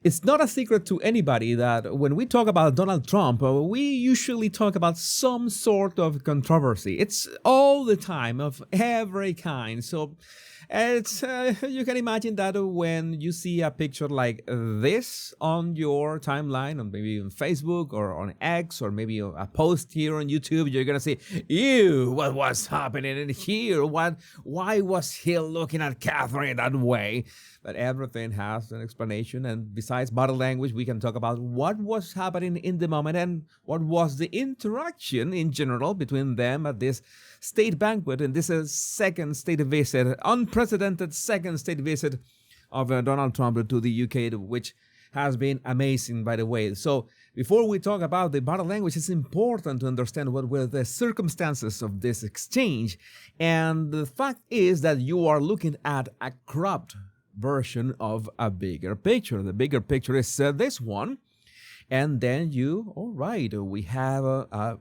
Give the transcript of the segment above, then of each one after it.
It's not a secret to anybody that when we talk about Donald Trump, we usually talk about some sort of controversy. It's all the time of every kind. So it's you can imagine that when you see a picture like this on your timeline, or maybe on Facebook or on X, or maybe a post here on YouTube, you're gonna say, "Ew, what was happening in here? What? Why was he looking at Catherine that way?" But everything has an explanation, and besides body language, we can talk about what was happening in the moment and what was the interaction in general between them at this state banquet and this second state visit, unprecedented second state visit of Donald Trump to the UK, which has been amazing, by the way. So before we talk about the body language, it's important to understand what were the circumstances of this exchange. And the fact is that you are looking at a cropped version of a bigger picture. The bigger picture is this one. And then all right, we have a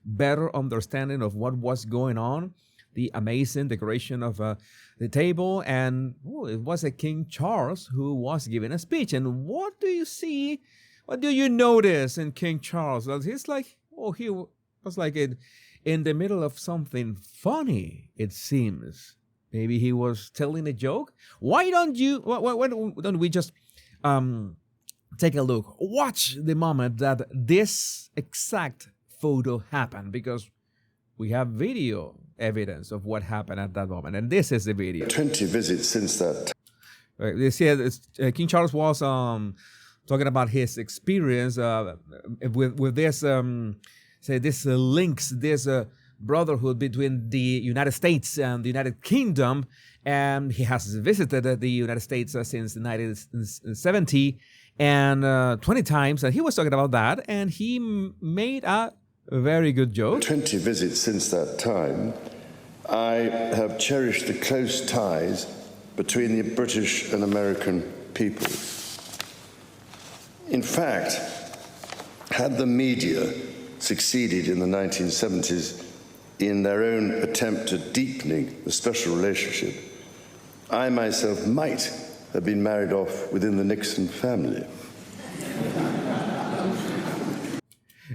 better understanding of what was going on, the amazing decoration of the table. And it was a King Charles who was giving a speech. And what do you see? What do you notice in King Charles? Well, he's like, he was like in the middle of something funny, it seems. Maybe he was telling a joke. Why don't we just take a look? Watch the moment that this exact photo happened, because we have video evidence of what happened at that moment. And this is the video. 20 visits since that. They said King Charles was talking about his experience with this, this links, this brotherhood between the United States and the United Kingdom, and he has visited the United States since 1970 and 20 times, and he was talking about that, and he made a very good joke. 20 visits since that time, I have cherished the close ties between the British and American peoples. In fact, had the media succeeded in the 1970s in their own attempt at deepening the special relationship, I myself might have been married off within the Nixon family.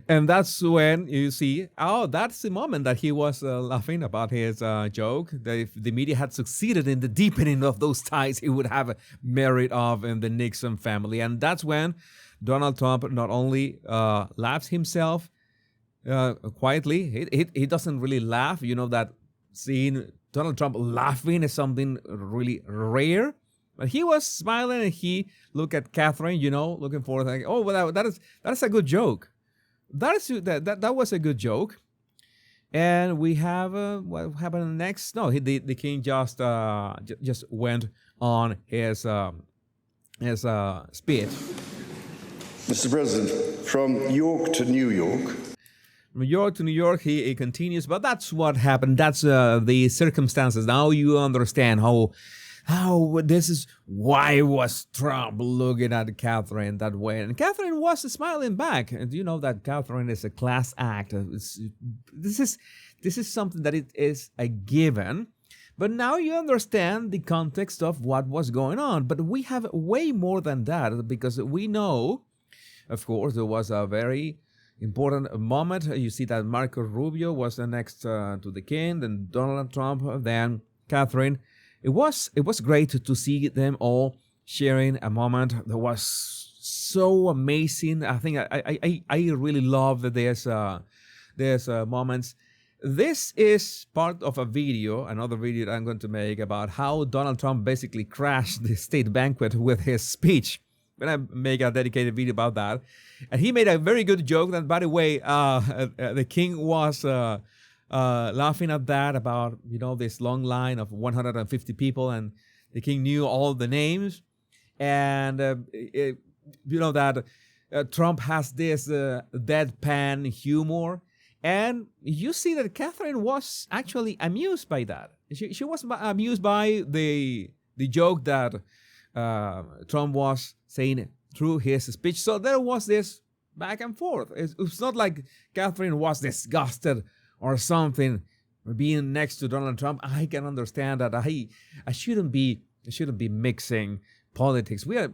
And that's when you see, that's the moment that he was laughing about his joke, that if the media had succeeded in the deepening of those ties, he would have married off in the Nixon family. And that's when Donald Trump not only laughs himself quietly, he doesn't really laugh. You know that seeing Donald Trump laughing is something really rare. But he was smiling, and he looked at Catherine, looking forward, like, well, that is a good joke. That was a good joke. And we have what happened next? No, the king just went on his speech. Mr. President, from York to New York. From York to New York, he continues, but that's what happened. That's the circumstances. Now you understand how this is why was Trump looking at Catherine that way. And Catherine was smiling back. And you know that Catherine is a class act. This is something that it is a given. But now you understand the context of what was going on. But we have way more than that, because we know, of course, there was a very important moment. You see that Marco Rubio was the next to the king, then Donald Trump, then Catherine. It was great to see them all sharing a moment that was so amazing. I think I really love this moments. This is part of another video that I'm going to make about how Donald Trump basically crashed the state banquet with his speech. When I make a dedicated video about that. And he made a very good joke that, by the way, the king was laughing at that, about, this long line of 150 people, and the king knew all the names. And, that Trump has this deadpan humor. And you see that Catherine was actually amused by that. She was amused by the joke that Trump was saying through his speech. So there was this back and forth. It's not like Catherine was disgusted or something being next to Donald Trump. I can understand that. I shouldn't be mixing politics. We are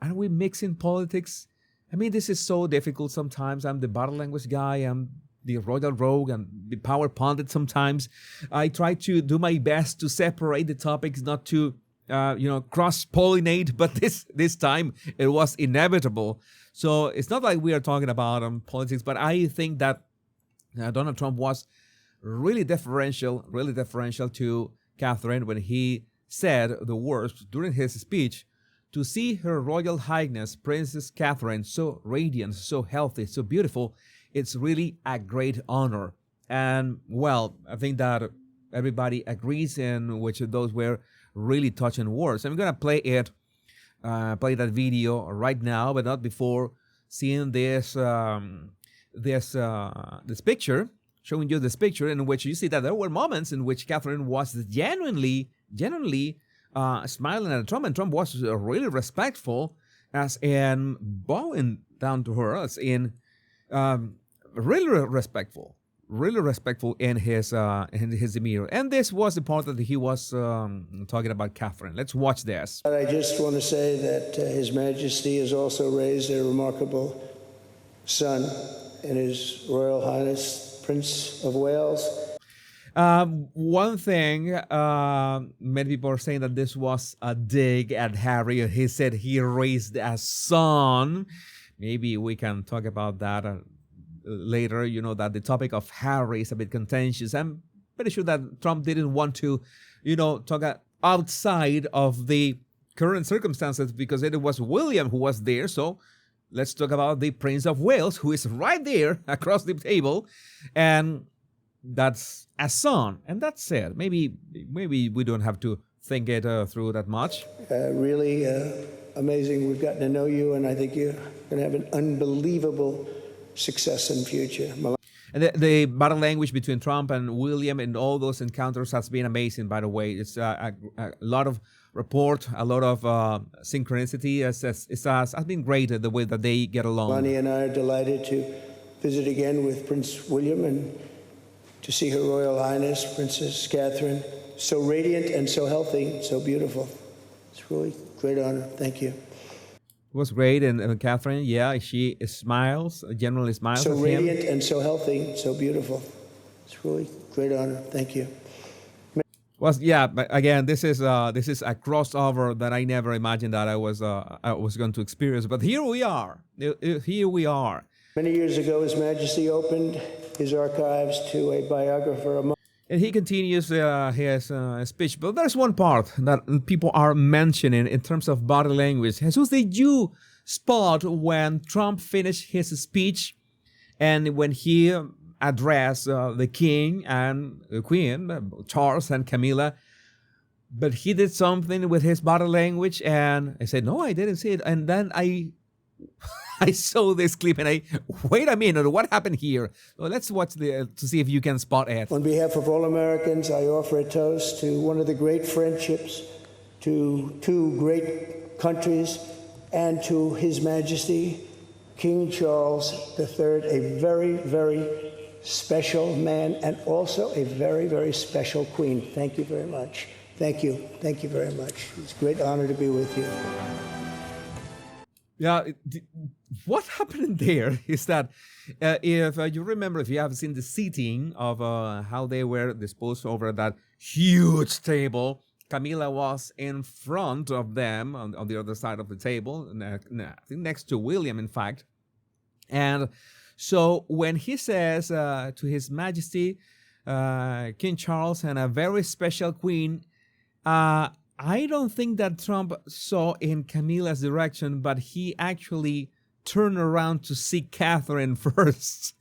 are we mixing politics? I mean, this is so difficult sometimes. I'm the body language guy. I'm the royal rogue and the power pundit sometimes. I try to do my best to separate the topics, not to cross-pollinate, but this time it was inevitable. So it's not like we are talking about politics, but I think that Donald Trump was really deferential to Catherine when he said the words during his speech. To see Her Royal Highness Princess Catherine so radiant, so healthy, so beautiful, it's really a great honor. And, well, I think that everybody agrees in which those were really touching words. I'm going to play that video right now, but not before seeing this picture, showing you this picture in which you see that there were moments in which Catherine was genuinely smiling at Trump, and Trump was really respectful, as in bowing down to her, as in really respectful in his demeanor. And this was the part that he was talking about Catherine. Let's watch this. I just want to say that His Majesty has also raised a remarkable son in His Royal Highness Prince of Wales. One thing, many people are saying that this was a dig at Harry. He said he raised a son. Maybe we can talk about that later. You know that the topic of Harry is a bit contentious. I'm pretty sure that Trump didn't want to, talk outside of the current circumstances because it was William who was there. So let's talk about the Prince of Wales, who is right there across the table. And that's a son, and that's it. Maybe we don't have to think it through that much. Really amazing. We've gotten to know you, and I think you're going to have an unbelievable success in the future. And the body language between Trump and William in all those encounters has been amazing, by the way. It's a lot of rapport, a lot of synchronicity. It has been great the way that they get along. Melania and I are delighted to visit again with Prince William and to see Her Royal Highness Princess Catherine, so radiant and so healthy, so beautiful. It's really a great honor. Thank you. It was great, and Catherine, yeah, she smiles, generally smiles so at him. So radiant and so healthy, so beautiful. It's really a great honor. Thank you. But again, this is a crossover that I never imagined that I was going to experience. But here we are. Many years ago, His Majesty opened his archives to a biographer. And he continues his speech. But there's one part that people are mentioning in terms of body language. Jesus, did you spot when Trump finished his speech and when he addressed the king and the queen, Charles and Camilla, but he did something with his body language? And I said, no, I didn't see it. And then I saw this clip and wait a minute, what happened here? Well, let's watch to see if you can spot it. On behalf of all Americans, I offer a toast to one of the great friendships, to two great countries, and to His Majesty, King Charles III, a very, very special man, and also a very, very special queen. Thank you very much. Thank you. Thank you very much. It's a great honor to be with you. Yeah, what happened there is that if you remember, if you have seen the seating of how they were disposed over that huge table, Camilla was in front of them on the other side of the table, I think next to William, in fact. And so when he says to His Majesty, King Charles and a very special queen, I don't think that Trump saw in Camilla's direction, but he actually turned around to see Catherine first,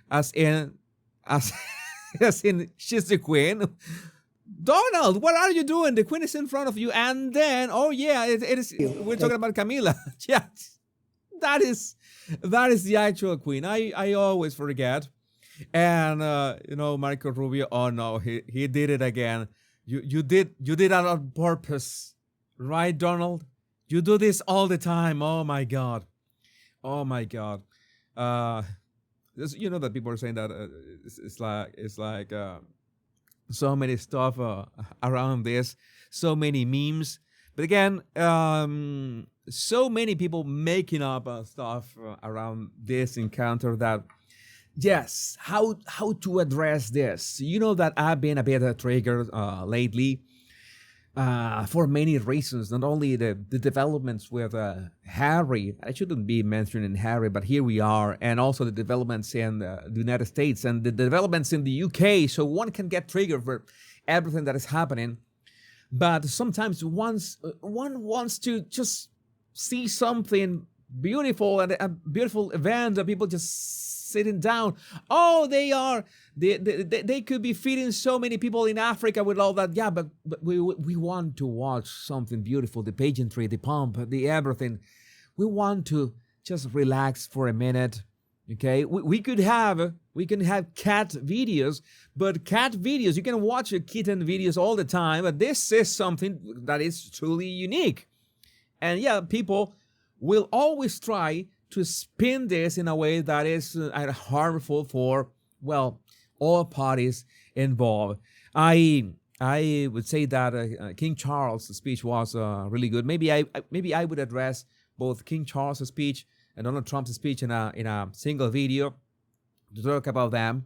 as in she's the queen. Donald, what are you doing? The queen is in front of you, and then it is. We're talking about Camilla. Yes, that is the actual queen. I always forget, and Marco Rubio. Oh no, he did it again. You did that on purpose, right, Donald? You do this all the time. Oh my God. That people are saying that it's like so many stuff around this, so many memes. But again, so many people making up stuff around this encounter that, yes, how to address this. You know that I've been a bit triggered lately for many reasons. Not only the developments with Harry, I shouldn't be mentioning Harry, but here we are, and also the developments in the United States and the developments in the UK. So one can get triggered for everything that is happening. But sometimes one wants to just see something beautiful and a beautiful event, of people just sitting down. Oh, they could be feeding so many people in Africa with all that. Yeah, but we want to watch something beautiful, the pageantry, the pomp, the everything. We want to just relax for a minute. Okay, we can have cat videos, but cat videos, you can watch kitten videos all the time, but this is something that is truly unique. And yeah, people will always try to spin this in a way that is harmful for, well, all parties involved. I would say that King Charles' speech was really good. Maybe I would address both King Charles' speech and Donald Trump's speech in a single video to talk about them.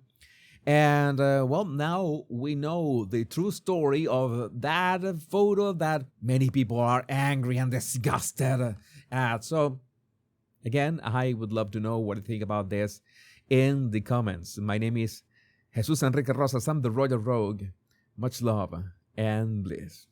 And well, now we know the true story of that photo that many people are angry and disgusted at. So again, I would love to know what you think about this in the comments. My name is Jesus Enrique Rosas. I'm the Royal Rogue. Much love and bliss.